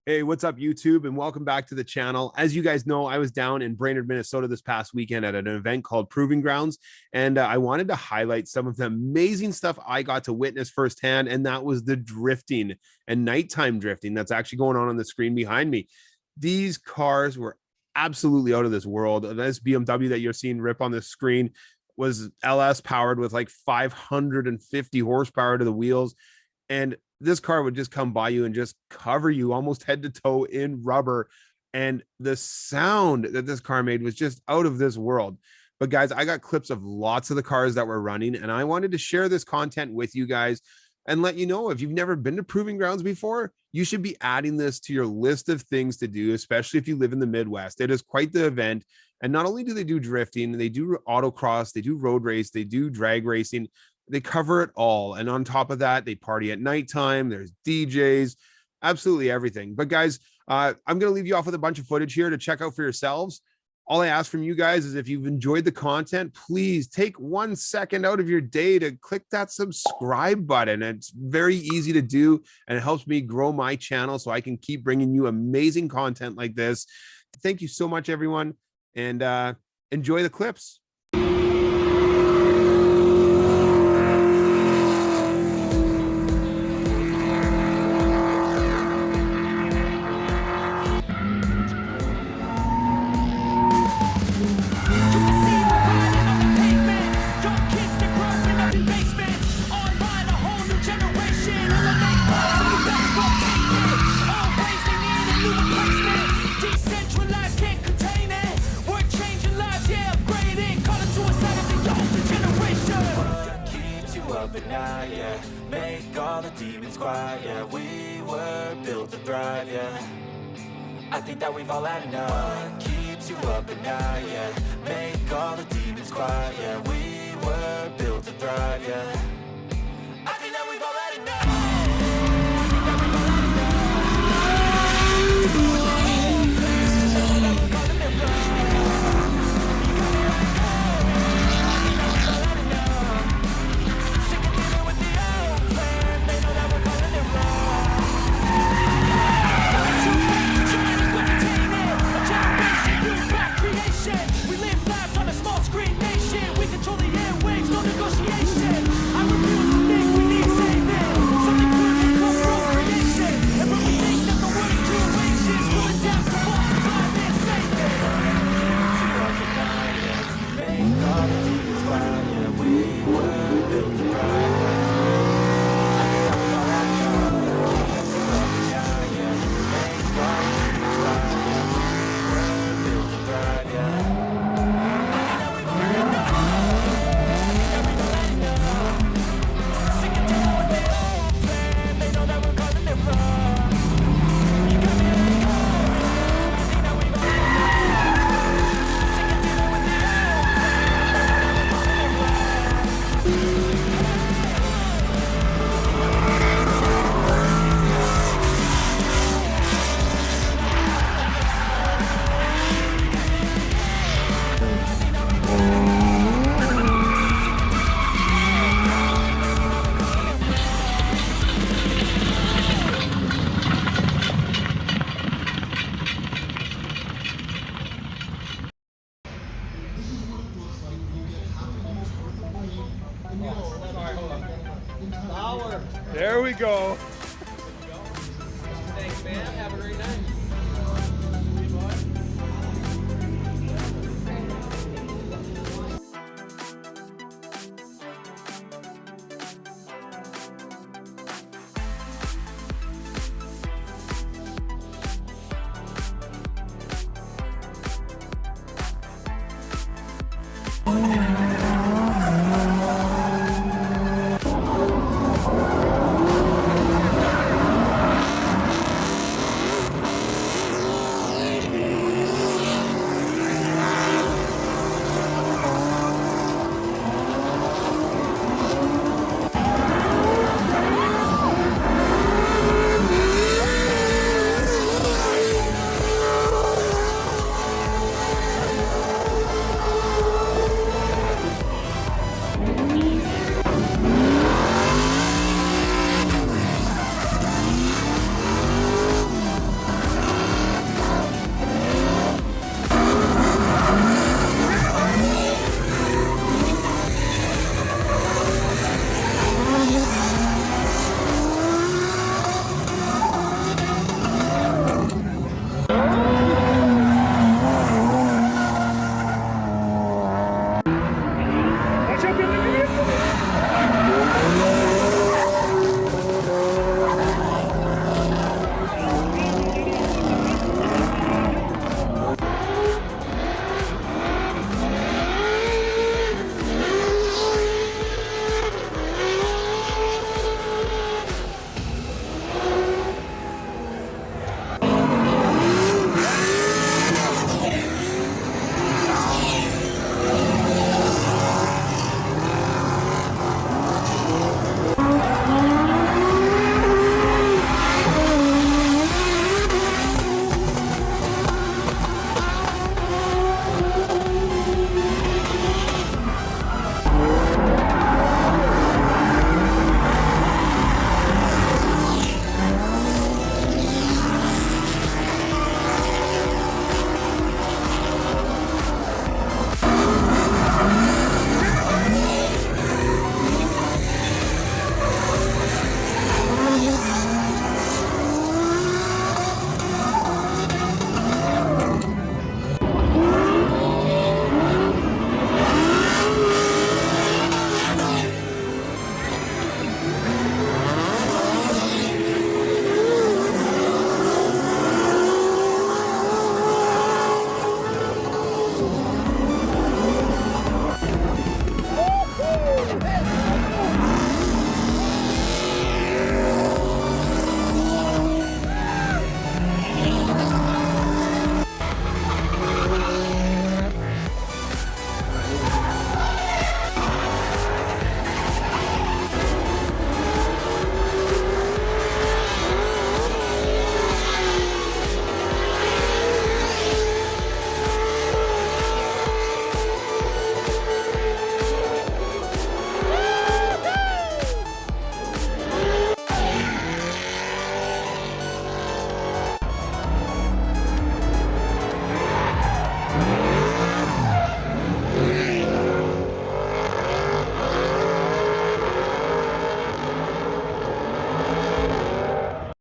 Hey, what's up, YouTube? And welcome back to the channel. As you guys know, I was down in Brainerd, Minnesota this past weekend at an event called Proving Grounds. And I wanted to highlight some of the amazing stuff I got to witness firsthand. And that was the drifting and nighttime drifting that's actually going on the screen behind me. These cars were absolutely out of this world. This BMW that you're seeing rip on the screen was LS powered with like 550 horsepower to the wheels. And this car would just come by you and just cover you almost head to toe in rubber. And the sound that this car made was just out of this world. But guys, I got clips of lots of the cars that were running, and I wanted to share this content with you guys and let you know, if you've never been to Proving Grounds before, you should be adding this to your list of things to do, especially if you live in the Midwest. It is quite the event. And not only do they do drifting, they do autocross, they do road race, they do drag racing. They cover it all. And on top of that, they party at nighttime. There's DJs, absolutely everything. But guys, I'm going to leave you off with a bunch of footage here to check out for yourselves. All I ask from you guys is, if you've enjoyed the content, please take 1 second out of your day to click that subscribe button. It's very easy to do, and it helps me grow my channel so I can keep bringing you amazing content like this. Thank you so much, everyone, and enjoy the clips. Make all the demons quiet, yeah. We were built to thrive, yeah. I think that we've all had enough. What keeps you up at night, yeah. Make all the demons quiet, yeah. We were built to thrive, yeah. I think that we've all had enough. There we go. Thanks, man. Have a great night.